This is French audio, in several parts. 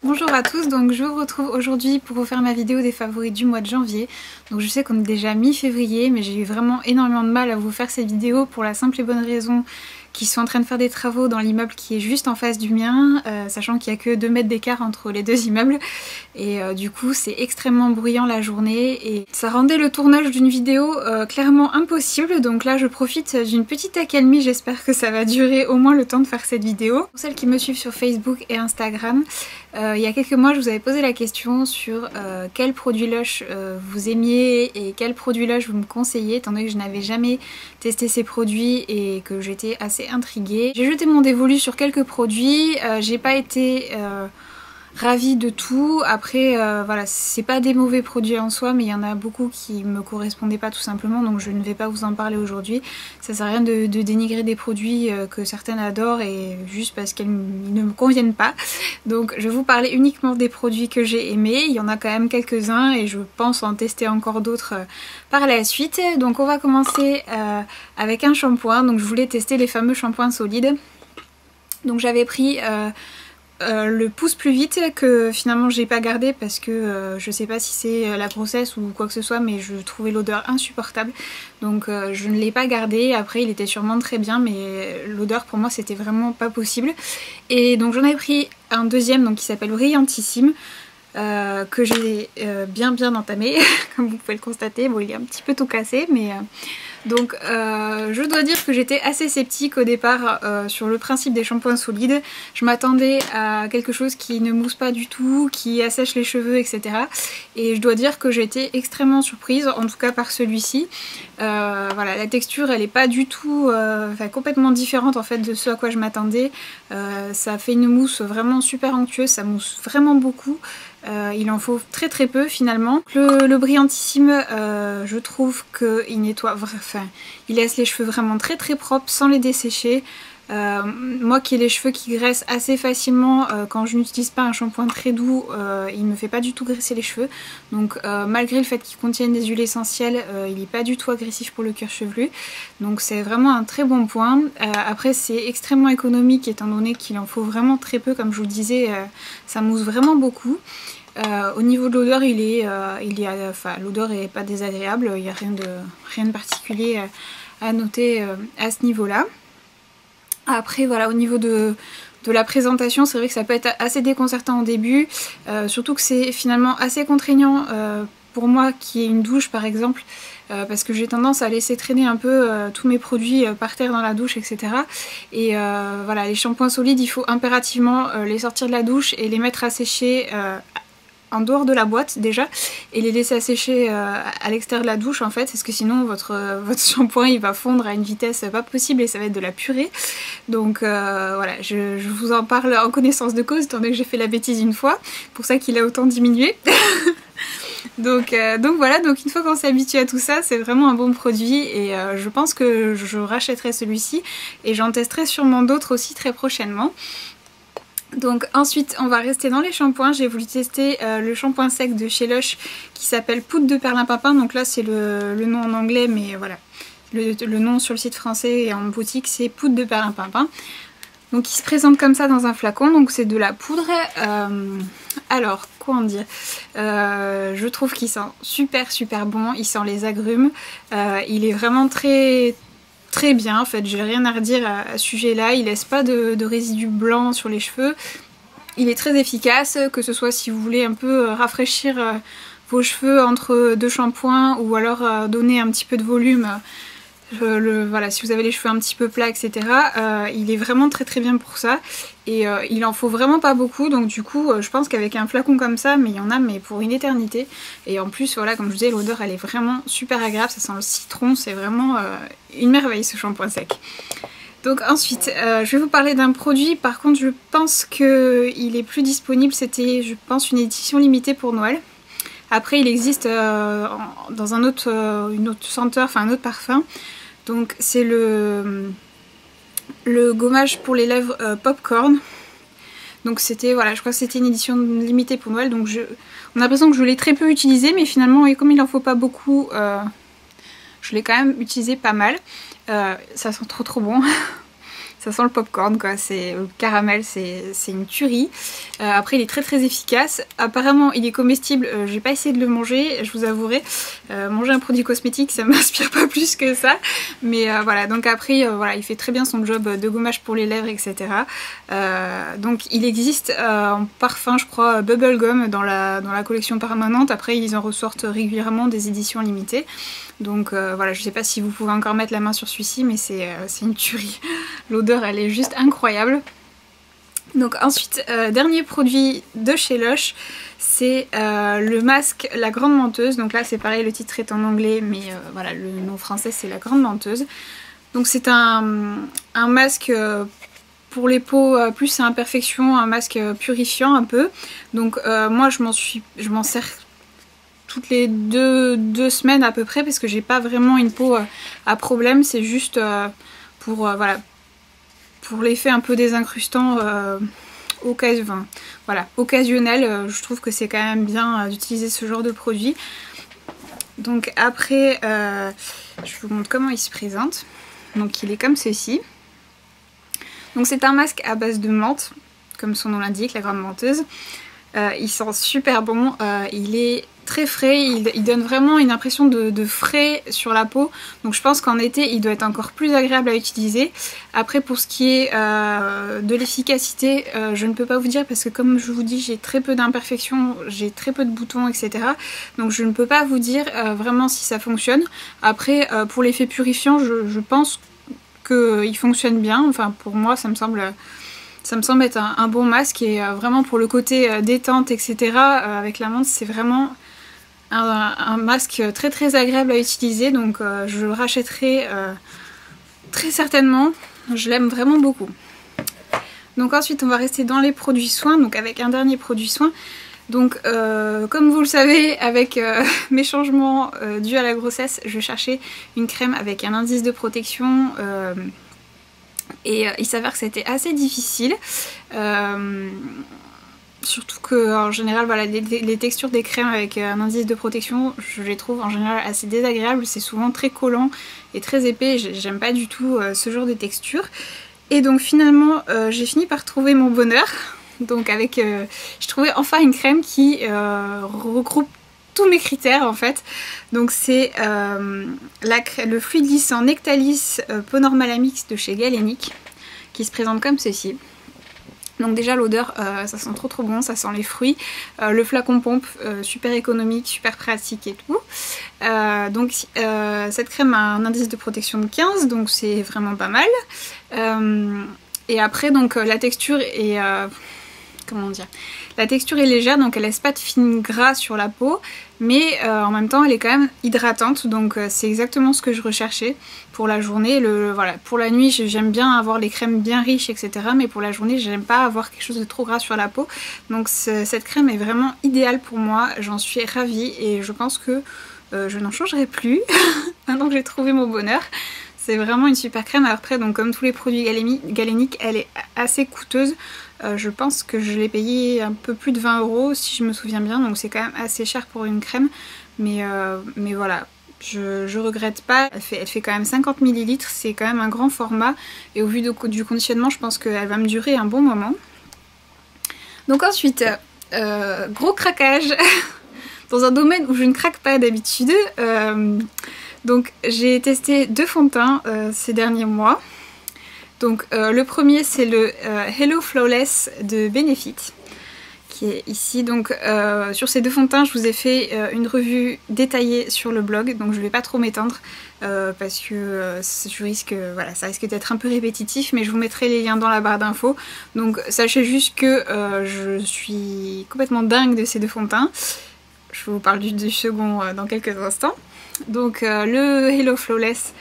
Bonjour à tous, donc je vous retrouve aujourd'hui pour vous faire ma vidéo des favoris du mois de janvier. Donc je sais qu'on est déjà mi-février, mais j'ai eu vraiment énormément de mal à vous faire cette vidéo pour la simple et bonne raison qu'ils sont en train de faire des travaux dans l'immeuble qui est juste en face du mien, sachant qu'il n'y a que 2 mètres d'écart entre les deux immeubles. Et du coup c'est extrêmement bruyant la journée et ça rendait le tournage d'une vidéo clairement impossible. Donc là je profite d'une petite accalmie, j'espère que ça va durer au moins le temps de faire cette vidéo. Pour celles qui me suivent sur Facebook et Instagram, il y a quelques mois je vous avais posé la question sur quel produit Lush vous aimiez et quel produit Lush vous me conseillez, étant donné que je n'avais jamais testé ces produits et que j'étais assez intriguée. J'ai jeté mon dévolu sur quelques produits, j'ai pas été ravie de tout. Après voilà, c'est pas des mauvais produits en soi, mais il y en a beaucoup qui me correspondaient pas tout simplement, donc je ne vais pas vous en parler aujourd'hui. Ça sert à rien de dénigrer des produits que certaines adorent et juste parce qu'ils ne me conviennent pas. Donc je vais vous parler uniquement des produits que j'ai aimés. Il y en a quand même quelques-uns et je pense en tester encore d'autres par la suite. Donc on va commencer avec un shampoing. Donc je voulais tester les fameux shampoings solides. Donc j'avais pris le pousse plus vite, que finalement j'ai pas gardé parce que je sais pas si c'est la grossesse ou quoi que ce soit, mais je trouvais l'odeur insupportable, donc je ne l'ai pas gardé. Après il était sûrement très bien, mais l'odeur pour moi c'était vraiment pas possible. Et donc j'en avais pris un deuxième donc qui s'appelle Brillantissime, que j'ai bien entamé comme vous pouvez le constater. Bon, il est un petit peu tout cassé, mais donc je dois dire que j'étais assez sceptique au départ sur le principe des shampoings solides. Je m'attendais à quelque chose qui ne mousse pas du tout, qui assèche les cheveux, etc. Et je dois dire que j'ai été extrêmement surprise, en tout cas par celui-ci. Voilà, la texture elle est pas du tout, complètement différente en fait de ce à quoi je m'attendais. Ça fait une mousse vraiment super onctueuse, ça mousse vraiment beaucoup. Il en faut très peu finalement. Le Brillantissime, je trouve qu'il nettoie, enfin, il laisse les cheveux vraiment très propres sans les dessécher. Moi qui ai les cheveux qui graissent assez facilement, quand je n'utilise pas un shampoing très doux, il me fait pas du tout graisser les cheveux. Donc malgré le fait qu'il contienne des huiles essentielles, il n'est pas du tout agressif pour le cuir chevelu. Donc c'est vraiment un très bon point. Après c'est extrêmement économique étant donné qu'il en faut vraiment très peu, comme je vous le disais, ça mousse vraiment beaucoup. Au niveau de l'odeur, l'odeur est pas désagréable, il n'y a rien de particulier à noter à ce niveau-là. Après voilà, au niveau de la présentation, c'est vrai que ça peut être assez déconcertant au début, surtout que c'est finalement assez contraignant pour moi qui ai une douche par exemple, parce que j'ai tendance à laisser traîner un peu tous mes produits par terre dans la douche, etc. Et voilà, les shampoings solides, il faut impérativement les sortir de la douche et les mettre à sécher en dehors de la boîte déjà, et les laisser sécher à l'extérieur de la douche en fait, parce que sinon votre shampoing il va fondre à une vitesse pas possible et ça va être de la purée. Donc voilà, je vous en parle en connaissance de cause, étant donné que j'ai fait la bêtise une fois, pour ça qu'il a autant diminué. Donc voilà, donc une fois qu'on s'habitue à tout ça, c'est vraiment un bon produit et je pense que je rachèterai celui-ci et j'en testerai sûrement d'autres aussi très prochainement. Donc ensuite on va rester dans les shampoings. J'ai voulu tester le shampoing sec de chez Lush qui s'appelle Poudre de perlimpinpin. Donc là c'est le nom en anglais, mais voilà, le nom sur le site français et en boutique c'est Poudre de perlimpinpin. Donc il se présente comme ça dans un flacon, donc c'est de la poudre. Alors quoi en dire, je trouve qu'il sent super bon, il sent les agrumes, il est vraiment très bien en fait, j'ai rien à redire à ce sujet là. Il laisse pas de résidus blancs sur les cheveux, il est très efficace, que ce soit si vous voulez un peu rafraîchir vos cheveux entre deux shampoings ou alors donner un petit peu de volume. Voilà, si vous avez les cheveux un petit peu plats, etc. Il est vraiment très bien pour ça. Et il en faut vraiment pas beaucoup, donc du coup je pense qu'avec un flacon comme ça, mais il y en a mais pour une éternité. Et en plus voilà, comme je vous disais, l'odeur elle est vraiment super agréable, ça sent le citron, c'est vraiment une merveille ce shampoing sec. Donc ensuite je vais vous parler d'un produit, par contre je pense qu'il est plus disponible, c'était je pense une édition limitée pour Noël. Après il existe dans une autre senteur, enfin un autre parfum. Donc c'est le gommage pour les lèvres Popcorn. Donc c'était, voilà, je crois que c'était une édition limitée pour Noël. Donc on a l'impression que je l'ai très peu utilisé, mais finalement, et comme il en faut pas beaucoup, je l'ai quand même utilisé pas mal. Ça sent trop bon. Ça sent le popcorn quoi, c'est le caramel, c'est une tuerie. Après il est très efficace. Apparemment il est comestible, j'ai pas essayé de le manger, je vous avouerai. Manger un produit cosmétique ça m'inspire pas plus que ça. Mais voilà, donc après voilà, il fait très bien son job de gommage pour les lèvres, etc. Donc il existe en parfum je crois Bubblegum dans la collection permanente. Après ils en ressortent régulièrement des éditions limitées. Donc voilà, je sais pas si vous pouvez encore mettre la main sur celui-ci, mais c'est une tuerie. L'odeur elle est juste incroyable. Donc ensuite, dernier produit de chez Lush, c'est le masque La Grande Menteuse. Donc là c'est pareil, le titre est en anglais, mais voilà, le nom français c'est La Grande Menteuse. Donc c'est un masque pour les peaux plus à imperfection, un masque purifiant un peu. Donc moi je m'en sers toutes les deux semaines à peu près parce que j'ai pas vraiment une peau à problème, c'est juste pour voilà, pour l'effet un peu désincrustant occasionnel. Je trouve que c'est quand même bien d'utiliser ce genre de produit. Donc après je vous montre comment il se présente. Donc il est comme ceci. Donc c'est un masque à base de menthe, comme son nom l'indique, la grande menteuse. Il sent super bon, il est très frais, il donne vraiment une impression de frais sur la peau. Donc je pense qu'en été il doit être encore plus agréable à utiliser. Après pour ce qui est de l'efficacité, je ne peux pas vous dire parce que comme je vous dis j'ai très peu d'imperfections, j'ai très peu de boutons, etc. Donc je ne peux pas vous dire vraiment si ça fonctionne. Après pour l'effet purifiant je pense qu'il fonctionne bien, enfin pour moi ça me semble être un bon masque. Et vraiment pour le côté détente, etc. Avec la menthe c'est vraiment un masque très agréable à utiliser. Donc je le rachèterai très certainement, je l'aime vraiment beaucoup. Donc ensuite on va rester dans les produits soins, donc avec un dernier produit soin. Donc comme vous le savez, avec mes changements dus à la grossesse, je cherchais une crème avec un indice de protection et il s'avère que c'était assez difficile. Surtout que en général voilà, les textures des crèmes avec un indice de protection, je les trouve en général assez désagréables. C'est souvent très collant et très épais, j'aime pas du tout ce genre de texture. Et donc finalement j'ai fini par trouver mon bonheur. Donc avec j'ai trouvé enfin une crème qui regroupe tous mes critères en fait. Donc c'est le fluide lissant Nectalis Peau Normale Mix de chez Galénic, qui se présente comme ceci. Donc déjà l'odeur ça sent trop bon, ça sent les fruits. Le flacon pompe, super économique, super pratique et tout. Donc cette crème a un indice de protection de 15, donc c'est vraiment pas mal. Et après donc la texture est comment dire, la texture est légère, donc elle laisse pas de fines gras sur la peau, mais en même temps elle est quand même hydratante, donc c'est exactement ce que je recherchais pour la journée. Voilà, pour la nuit j'aime bien avoir les crèmes bien riches, etc. Mais pour la journée j'aime pas avoir quelque chose de trop gras sur la peau. Donc cette crème est vraiment idéale pour moi, j'en suis ravie et je pense que je n'en changerai plus maintenant que j'ai trouvé mon bonheur. C'est vraiment une super crème. Après donc comme tous les produits Galénic, elle est assez coûteuse. Je pense que je l'ai payé un peu plus de 20 € si je me souviens bien, donc c'est quand même assez cher pour une crème, mais voilà, je regrette pas. Elle fait quand même 50 ml, c'est quand même un grand format, et au vu du conditionnement je pense qu'elle va me durer un bon moment. Donc ensuite, gros craquage dans un domaine où je ne craque pas d'habitude. Donc j'ai testé 2 fonds de teint ces derniers mois. Donc le premier c'est le Hello Flawless de Benefit qui est ici. Donc sur ces 2 fonds de teint je vous ai fait une revue détaillée sur le blog, donc je vais pas trop m'étendre parce que voilà, ça risque d'être un peu répétitif, mais je vous mettrai les liens dans la barre d'infos. Donc sachez juste que je suis complètement dingue de ces 2 fonds de teint. Je vous parle du second dans quelques instants. Donc le Hello Flawless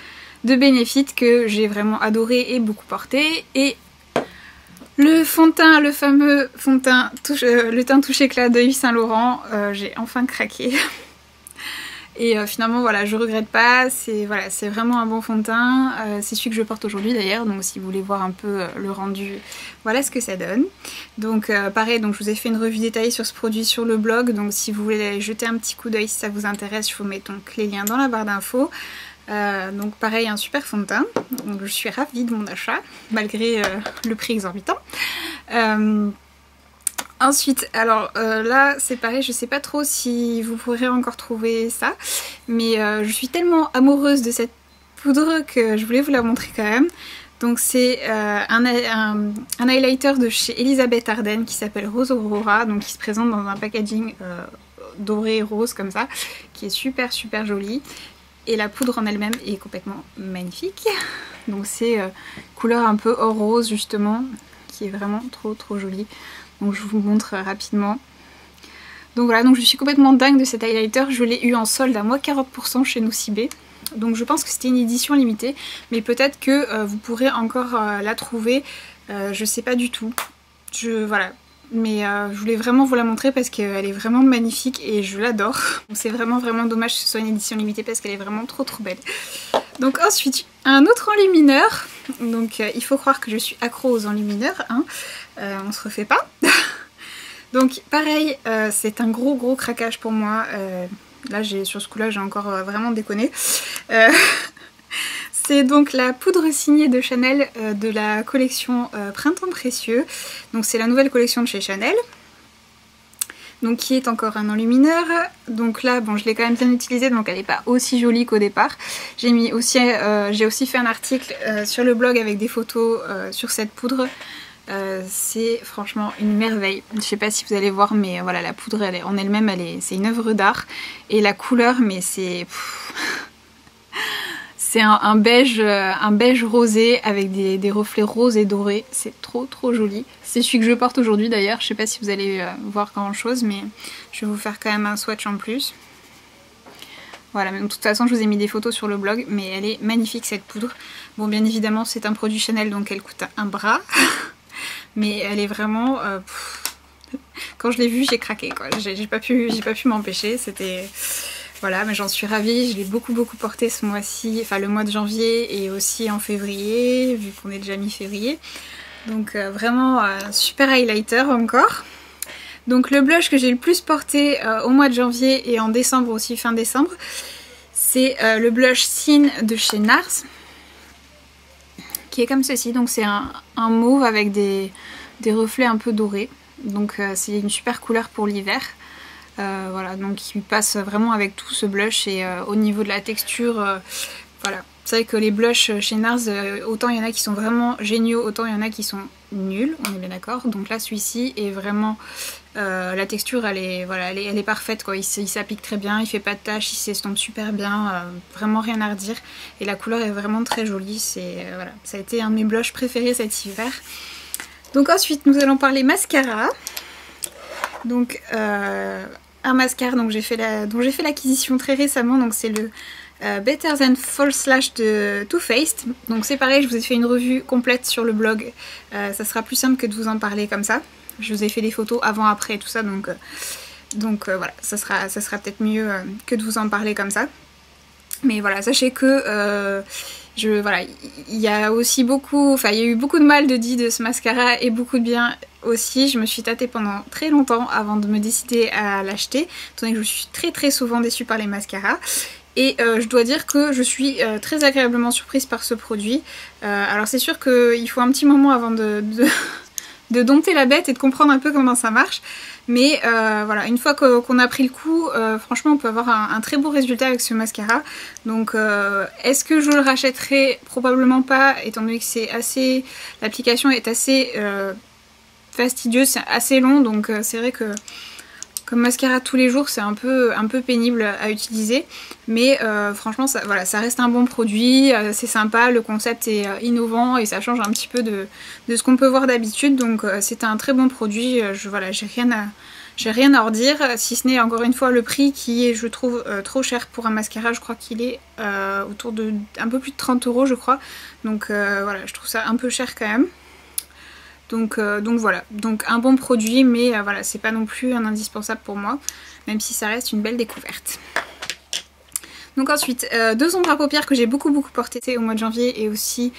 de Benefit que j'ai vraiment adoré et beaucoup porté, et le fond de teint, le fameux fond de teint le teint touche éclat de Yves Saint Laurent, j'ai enfin craqué. Et finalement voilà, je regrette pas, c'est vraiment un bon fond de teint, c'est celui que je porte aujourd'hui d'ailleurs, donc si vous voulez voir un peu le rendu, voilà ce que ça donne. Donc pareil, donc je vous ai fait une revue détaillée sur ce produit sur le blog, donc si vous voulez jeter un petit coup d'œil si ça vous intéresse, je vous mets donc les liens dans la barre d'infos. Donc pareil, un super fond de teint. Donc je suis ravie de mon achat, malgré le prix exorbitant. Ensuite, alors là c'est pareil, je sais pas trop si vous pourrez encore trouver ça, mais je suis tellement amoureuse de cette poudre que je voulais vous la montrer quand même. Donc c'est un highlighter de chez Elisabeth Arden qui s'appelle Rose Aurora, donc qui se présente dans un packaging doré rose comme ça, qui est super super joli. Et la poudre en elle-même est complètement magnifique. Donc c'est couleur un peu or rose justement, qui est vraiment trop trop jolie. Donc je vous montre rapidement. Donc voilà, donc je suis complètement dingue de cet highlighter. Je l'ai eu en solde à moins 40% chez Nocibé. Donc je pense que c'était une édition limitée, mais peut-être que vous pourrez encore la trouver. Je sais pas du tout. Voilà. Mais je voulais vraiment vous la montrer parce qu'elle est vraiment magnifique et je l'adore. C'est vraiment vraiment dommage que ce soit une édition limitée parce qu'elle est vraiment trop trop belle. Donc ensuite, un autre enlumineur. Donc il faut croire que je suis accro aux enlumineurs, hein. On se refait pas. Donc pareil, c'est un gros gros craquage pour moi. Là sur ce coup là j'ai encore vraiment déconné. C'est donc la poudre signée de Chanel de la collection Printemps Précieux. Donc c'est la nouvelle collection de chez Chanel. Donc qui est encore un enlumineur. Donc là bon je l'ai quand même bien utilisée, donc elle n'est pas aussi jolie qu'au départ. J'ai aussi fait un article sur le blog avec des photos sur cette poudre. C'est franchement une merveille. Je sais pas si vous allez voir, mais voilà, la poudre en elle-même c'est une œuvre d'art. Et la couleur, mais c'est... C'est un beige rosé avec des reflets roses et dorés. C'est trop trop joli. C'est celui que je porte aujourd'hui d'ailleurs. Je sais pas si vous allez voir grand chose, mais je vais vous faire quand même un swatch en plus. Voilà, mais de toute façon je vous ai mis des photos sur le blog, mais elle est magnifique cette poudre. Bon, bien évidemment c'est un produit Chanel, donc elle coûte un bras. Mais elle est vraiment... Quand je l'ai vue j'ai craqué quoi. J'ai pas pu m'empêcher. C'était... Voilà, mais j'en suis ravie, je l'ai beaucoup porté ce mois-ci, enfin le mois de janvier et aussi en février, vu qu'on est déjà mi-février. Donc vraiment super highlighter encore. Donc le blush que j'ai le plus porté au mois de janvier et en décembre aussi, fin décembre, c'est le blush Sin de chez NARS, qui est comme ceci. Donc c'est un mauve avec des reflets un peu dorés. Donc c'est une super couleur pour l'hiver. Voilà, donc il passe vraiment avec tout ce blush et au niveau de la texture, voilà. C'est vrai que les blushs chez NARS, autant il y en a qui sont vraiment géniaux, autant il y en a qui sont nuls, on est bien d'accord. Donc là celui-ci est vraiment, la texture elle est parfaite quoi, il s'applique très bien, il fait pas de taches, il s'estompe super bien, vraiment rien à redire. Et la couleur est vraiment très jolie, voilà, ça a été un de mes blushs préférés cet hiver. Donc ensuite nous allons parler mascara. Donc un mascara dont j'ai fait l'acquisition très récemment, donc c'est le Better Than False Lash de Too Faced. Donc c'est pareil, je vous ai fait une revue complète sur le blog, ça sera plus simple que de vous en parler comme ça. Je vous ai fait des photos avant, après tout ça, donc voilà, ça sera peut-être mieux que de vous en parler comme ça. Mais voilà, sachez que voilà, il y a aussi beaucoup, enfin il y a eu beaucoup de mal de dit de ce mascara et beaucoup de bien aussi. Je me suis tâtée pendant très longtemps avant de me décider à l'acheter, étant donné que je suis très souvent déçue par les mascaras. Et je dois dire que je suis très agréablement surprise par ce produit. Alors c'est sûr qu'il faut un petit moment avant de dompter la bête et de comprendre un peu comment ça marche. Mais voilà, une fois qu'on a pris le coup, franchement on peut avoir un très beau résultat avec ce mascara. Donc est-ce que je le rachèterai? Probablement pas, étant donné que l'application est assez fastidieuse, c'est assez long, donc c'est vrai que comme mascara tous les jours c'est un peu pénible à utiliser. Mais franchement voilà, ça reste un bon produit, c'est sympa, le concept est innovant et ça change un petit peu de ce qu'on peut voir d'habitude. Donc c'est un très bon produit, voilà, j'ai rien à redire, si ce n'est encore une fois le prix qui est je trouve trop cher pour un mascara. Je crois qu'il est autour de un peu plus de 30 € je crois. Donc voilà, je trouve ça un peu cher quand même. Donc voilà, donc un bon produit, mais voilà, c'est pas non plus un indispensable pour moi, même si ça reste une belle découverte. Donc ensuite, deux ombres à paupières que j'ai beaucoup porté au mois de janvier et aussi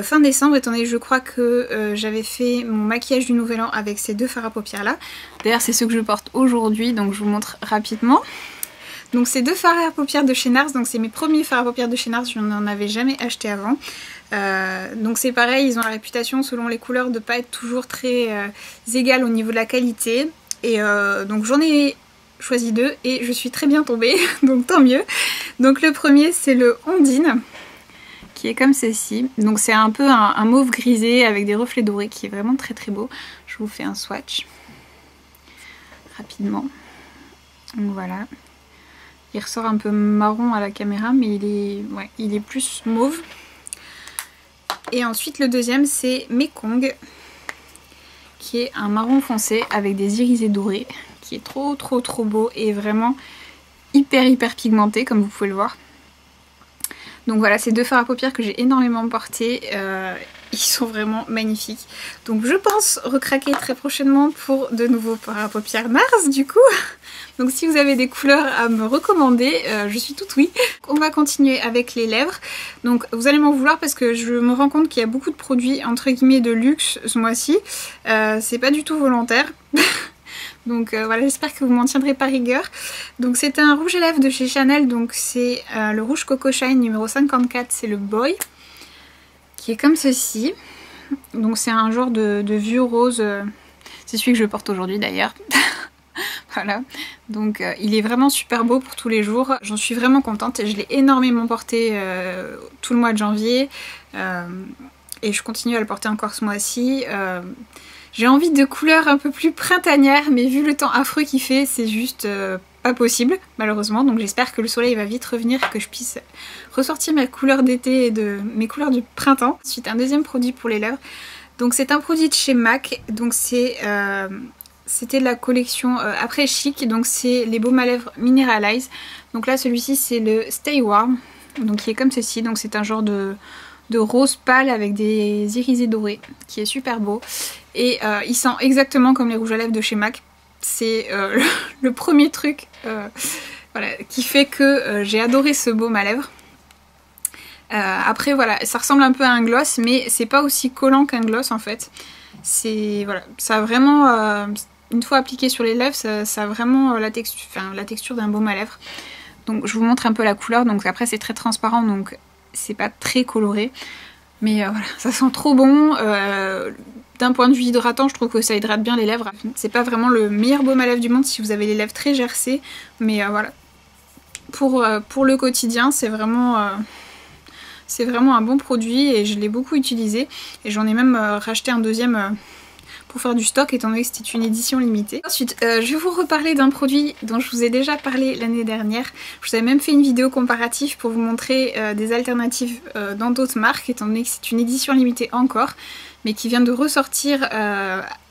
fin décembre, étant donné que je crois que j'avais fait mon maquillage du nouvel an avec ces deux fards à paupières là. D'ailleurs c'est ceux que je porte aujourd'hui, donc je vous montre rapidement. Donc c'est deux fards à paupières de chez NARS, donc c'est mes premiers fards à paupières de chez NARS, je n'en avais jamais acheté avant. Donc c'est pareil, ils ont la réputation selon les couleurs de pas être toujours très égales au niveau de la qualité. Et donc j'en ai choisi deux et je suis très bien tombée, donc tant mieux. Donc le premier c'est le Ondine, qui est comme ceci. Donc c'est un peu un mauve grisé avec des reflets dorés qui est vraiment très très beau. Je vous fais un swatch rapidement. Donc voilà. Il ressort un peu marron à la caméra mais il est plus mauve. Et ensuite le deuxième c'est Mekong, qui est un marron foncé avec des irisés dorés, qui est trop beau et vraiment hyper pigmenté comme vous pouvez le voir. Donc voilà, c'est deux fards à paupières que j'ai énormément portés, ils sont vraiment magnifiques. Donc je pense recraquer très prochainement pour de nouveaux fards à paupières NARS du coup. Donc si vous avez des couleurs à me recommander, je suis toute oui. On va continuer avec les lèvres. Donc vous allez m'en vouloir parce que je me rends compte qu'il y a beaucoup de produits entre guillemets de luxe ce mois-ci. C'est pas du tout volontaire. Donc voilà, j'espère que vous m'en tiendrez par rigueur. Donc c'est un rouge à lèvres de chez Chanel, donc c'est le rouge Coco Shine numéro 54, c'est le Boy, qui est comme ceci. Donc c'est un genre de vieux rose, c'est celui que je porte aujourd'hui d'ailleurs. Voilà, donc il est vraiment super beau pour tous les jours, j'en suis vraiment contente, je l'ai énormément porté tout le mois de janvier et je continue à le porter encore ce mois-ci. J'ai envie de couleurs un peu plus printanières, mais vu le temps affreux qu'il fait, c'est juste pas possible, malheureusement. Donc j'espère que le soleil va vite revenir, que je puisse ressortir mes couleurs d'été et mes couleurs du printemps. Ensuite, un deuxième produit pour les lèvres. Donc c'est un produit de chez MAC, donc c'était de la collection après chic, donc c'est les baumes à lèvres Mineralize. Donc là, celui-ci, c'est le Stay Warm, donc qui est comme ceci. Donc c'est un genre de rose pâle avec des irisés dorés, qui est super beau. Et il sent exactement comme les rouges à lèvres de chez MAC. C'est le premier truc voilà, qui fait que j'ai adoré ce baume à lèvres. Après voilà, ça ressemble un peu à un gloss, mais c'est pas aussi collant qu'un gloss en fait. C'est voilà, ça a vraiment une fois appliqué sur les lèvres, ça a vraiment la texture d'un baume à lèvres. Donc je vous montre un peu la couleur. Donc après c'est très transparent, donc c'est pas très coloré, mais voilà, ça sent trop bon. D'un point de vue hydratant, je trouve que ça hydrate bien les lèvres. C'est pas vraiment le meilleur baume à lèvres du monde si vous avez les lèvres très gercées, mais voilà, pour le quotidien, c'est vraiment un bon produit et je l'ai beaucoup utilisé. Et j'en ai même racheté un deuxième pour faire du stock, étant donné que c'était une édition limitée. Ensuite, je vais vous reparler d'un produit dont je vous ai déjà parlé l'année dernière. Je vous avais même fait une vidéo comparative pour vous montrer des alternatives dans d'autres marques, étant donné que c'est une édition limitée encore, mais qui vient de ressortir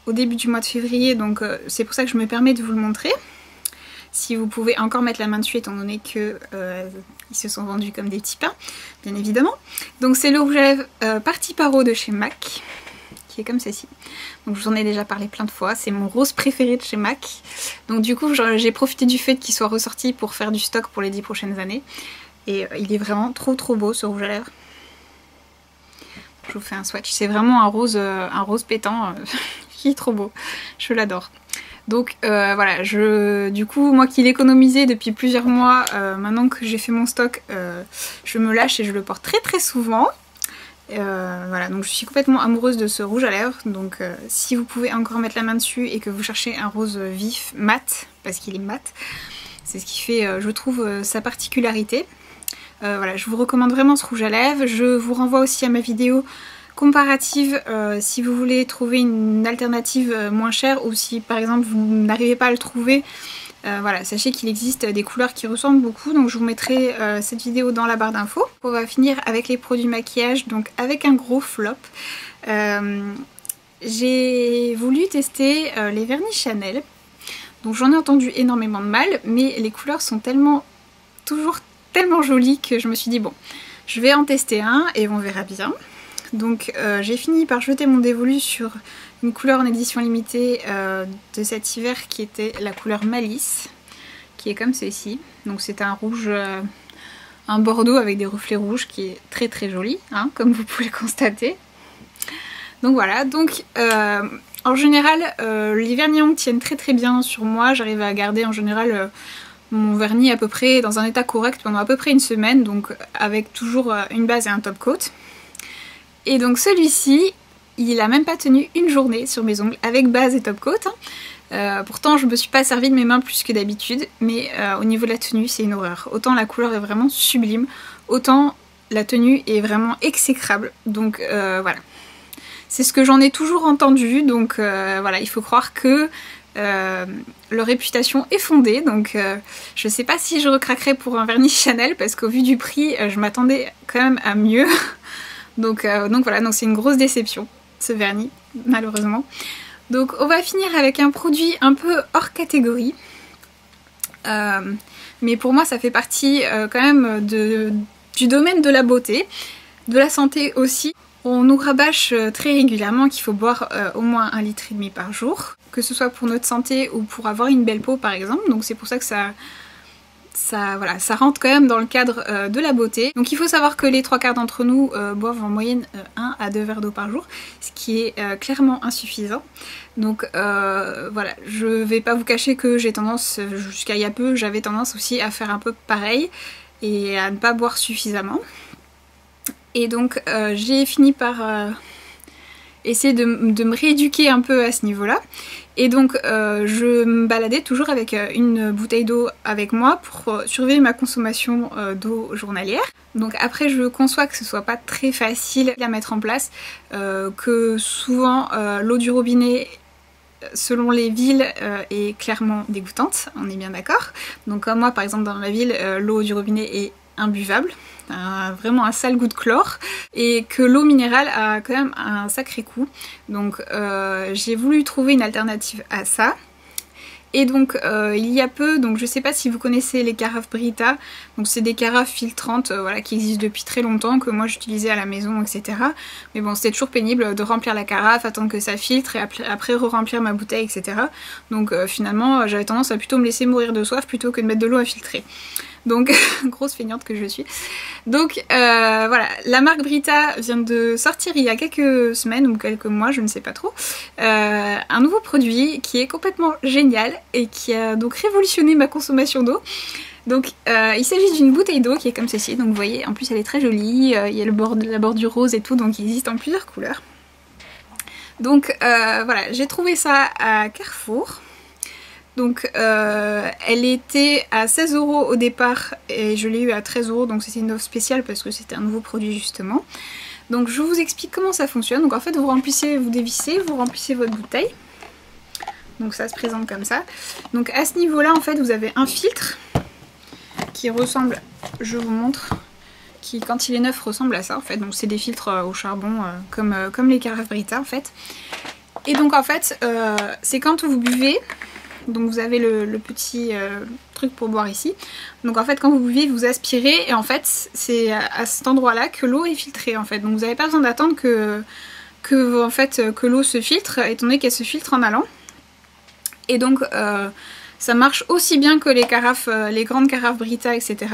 au début du mois de février, donc c'est pour ça que je me permets de vous le montrer. Si vous pouvez encore mettre la main dessus, étant donné que ils se sont vendus comme des petits pains, bien évidemment. Donc c'est le rouge à lèvres Party Paro de chez MAC, qui est comme ceci. Donc je vous en ai déjà parlé plein de fois, c'est mon rose préféré de chez MAC. Donc du coup j'ai profité du fait qu'il soit ressorti pour faire du stock pour les 10 prochaines années. Et il est vraiment trop beau ce rouge à lèvres. Je vous fais un swatch, c'est vraiment un rose pétant qui est trop beau, je l'adore. Donc voilà, du coup moi qui l'économisais depuis plusieurs mois, maintenant que j'ai fait mon stock, je me lâche et je le porte très souvent. Voilà, donc je suis complètement amoureuse de ce rouge à lèvres, donc si vous pouvez encore mettre la main dessus et que vous cherchez un rose vif mat, parce qu'il est mat, c'est ce qui fait, je trouve, sa particularité. Voilà, je vous recommande vraiment ce rouge à lèvres. Je vous renvoie aussi à ma vidéo comparative si vous voulez trouver une alternative moins chère, ou si par exemple vous n'arrivez pas à le trouver. Voilà, sachez qu'il existe des couleurs qui ressemblent beaucoup, donc je vous mettrai cette vidéo dans la barre d'infos. On va finir avec les produits maquillage, donc avec un gros flop. J'ai voulu tester les vernis Chanel, donc j'en ai entendu énormément de mal, mais les couleurs sont toujours tellement jolies que je me suis dit bon, je vais en tester un et on verra bien. Donc j'ai fini par jeter mon dévolu sur une couleur en édition limitée de cet hiver qui était la couleur Malice, qui est comme ceci. Donc c'est un rouge, un bordeaux avec des reflets rouges qui est très joli, hein, comme vous pouvez le constater. Donc voilà, donc en général les vernis ongles tiennent très bien sur moi, j'arrive à garder en général mon vernis à peu près dans un état correct pendant à peu près une semaine, donc avec toujours une base et un top coat. Et donc celui-ci, il a même pas tenu une journée sur mes ongles avec base et top coat. Pourtant je me suis pas servi de mes mains plus que d'habitude, mais au niveau de la tenue c'est une horreur. Autant la couleur est vraiment sublime, autant la tenue est vraiment exécrable. Donc voilà. C'est ce que j'en ai toujours entendu, donc voilà, il faut croire que leur réputation est fondée, donc je sais pas si je recraquerai pour un vernis Chanel, parce qu'au vu du prix, je m'attendais quand même à mieux. donc voilà, donc c'est une grosse déception, ce vernis, malheureusement. Donc on va finir avec un produit un peu hors catégorie, mais pour moi ça fait partie quand même du domaine de la beauté, de la santé aussi. On nous rabâche très régulièrement qu'il faut boire au moins 1,5 litre par jour, que ce soit pour notre santé ou pour avoir une belle peau par exemple, donc c'est pour ça que voilà, ça rentre quand même dans le cadre de la beauté. Donc il faut savoir que les 3/4 d'entre nous boivent en moyenne 1 à 2 verres d'eau par jour, ce qui est clairement insuffisant. Donc voilà, je vais pas vous cacher que j'ai tendance, jusqu'à il y a peu, j'avais tendance aussi à faire un peu pareil et à ne pas boire suffisamment. Et donc j'ai fini par essayer de me rééduquer un peu à ce niveau-là. Et donc je me baladais toujours avec une bouteille d'eau avec moi pour surveiller ma consommation d'eau journalière. Donc après je conçois que ce soit pas très facile à mettre en place, que souvent l'eau du robinet selon les villes est clairement dégoûtante, on est bien d'accord. Donc comme moi par exemple dans ma ville, l'eau du robinet est imbuvable, vraiment un sale goût de chlore, et que l'eau minérale a quand même un sacré coup. Donc j'ai voulu trouver une alternative à ça. Et donc il y a peu, donc je sais pas si vous connaissez les carafes Brita, donc c'est des carafes filtrantes voilà, qui existent depuis très longtemps, que moi j'utilisais à la maison, etc. Mais bon, c'était toujours pénible de remplir la carafe, attendre que ça filtre et après re-remplir ma bouteille, etc. Donc finalement j'avais tendance à plutôt me laisser mourir de soif plutôt que de mettre de l'eau à filtrer. Donc grosse feignante que je suis. Donc voilà, la marque Brita vient de sortir il y a quelques semaines ou quelques mois, je ne sais pas trop, un nouveau produit qui est complètement génial et qui a donc révolutionné ma consommation d'eau. Donc il s'agit d'une bouteille d'eau qui est comme ceci, donc vous voyez, en plus elle est très jolie, il y a la bordure rose et tout, donc il existe en plusieurs couleurs. Donc voilà, j'ai trouvé ça à Carrefour. Donc elle était à 16 € au départ et je l'ai eu à 13 €, donc c'était une offre spéciale parce que c'était un nouveau produit justement. Donc je vous explique comment ça fonctionne. Donc en fait vous remplissez, vous dévissez, vous remplissez votre bouteille. Donc ça se présente comme ça. Donc à ce niveau là en fait vous avez un filtre qui ressemble, je vous montre, qui quand il est neuf ressemble à ça en fait. Donc c'est des filtres au charbon comme les carafes Brita en fait. Et donc en fait c'est quand vous buvez. Donc vous avez le petit truc pour boire ici. Donc en fait quand vous buvez vous aspirez et en fait c'est à cet endroit là que l'eau est filtrée en fait. Donc vous n'avez pas besoin d'attendre que l'eau se filtre, étant donné qu'elle se filtre en allant. Et donc ça marche aussi bien que les carafes, les grandes carafes Brita, etc.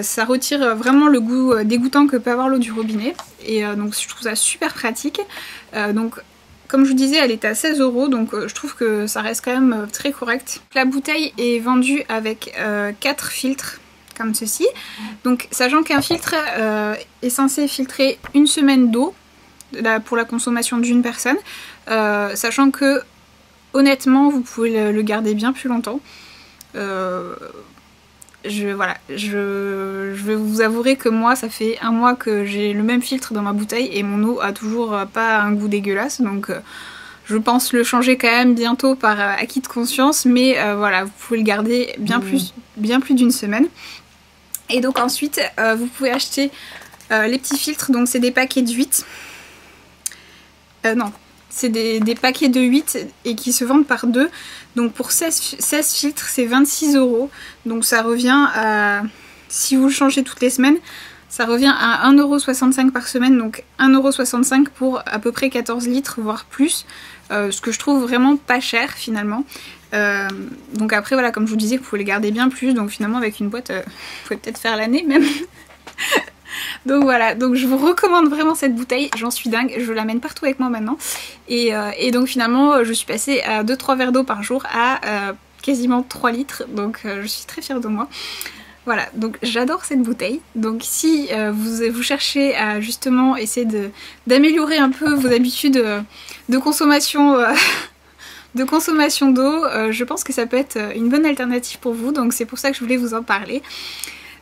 Ça retire vraiment le goût dégoûtant que peut avoir l'eau du robinet. Et donc je trouve ça super pratique. Donc comme je vous disais, elle est à 16 €, donc je trouve que ça reste quand même très correct. La bouteille est vendue avec 4 filtres, comme ceci. Donc sachant qu'un filtre est censé filtrer une semaine d'eau pour la consommation d'une personne, sachant que honnêtement vous pouvez le garder bien plus longtemps. Voilà, je vais vous avouer que moi ça fait un mois que j'ai le même filtre dans ma bouteille et mon eau a toujours pas un goût dégueulasse, donc je pense le changer quand même bientôt par acquis de conscience, mais voilà, vous pouvez le garder bien plus d'une semaine. Et donc ensuite vous pouvez acheter les petits filtres, donc c'est des paquets de 8. Non, c'est des paquets de 8 et qui se vendent par 2. Donc pour 16 filtres c'est 26 €. Donc ça revient à, si vous le changez toutes les semaines, ça revient à 1,65 € par semaine. Donc 1,65 € pour à peu près 14 litres voire plus. Ce que je trouve vraiment pas cher finalement. Donc après voilà, comme je vous disais, vous pouvez les garder bien plus. Donc finalement avec une boîte, vous pouvez peut-être faire l'année même. Donc voilà, donc je vous recommande vraiment cette bouteille, j'en suis dingue, je l'amène partout avec moi maintenant. Et donc finalement je suis passée à 2-3 verres d'eau par jour à quasiment 3 litres, donc je suis très fière de moi. Voilà, donc j'adore cette bouteille. Donc si vous cherchez à justement essayer d'améliorer un peu vos habitudes de consommation d'eau, je pense que ça peut être une bonne alternative pour vous. Donc c'est pour ça que je voulais vous en parler.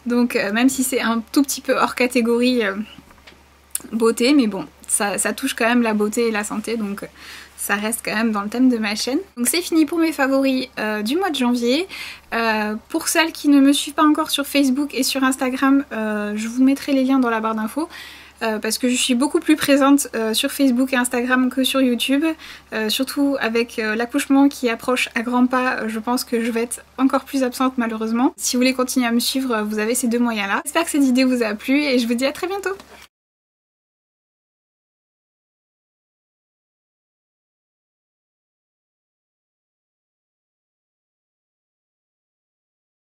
Donc même si c'est un tout petit peu hors catégorie beauté, mais bon, ça touche quand même la beauté et la santé, donc ça reste quand même dans le thème de ma chaîne. Donc c'est fini pour mes favoris du mois de janvier. Pour celles qui ne me suivent pas encore sur Facebook et sur Instagram, je vous mettrai les liens dans la barre d'infos. Parce que je suis beaucoup plus présente sur Facebook et Instagram que sur YouTube. Surtout avec l'accouchement qui approche à grands pas, je pense que je vais être encore plus absente malheureusement. Si vous voulez continuer à me suivre, vous avez ces deux moyens là. J'espère que cette vidéo vous a plu et je vous dis à très bientôt.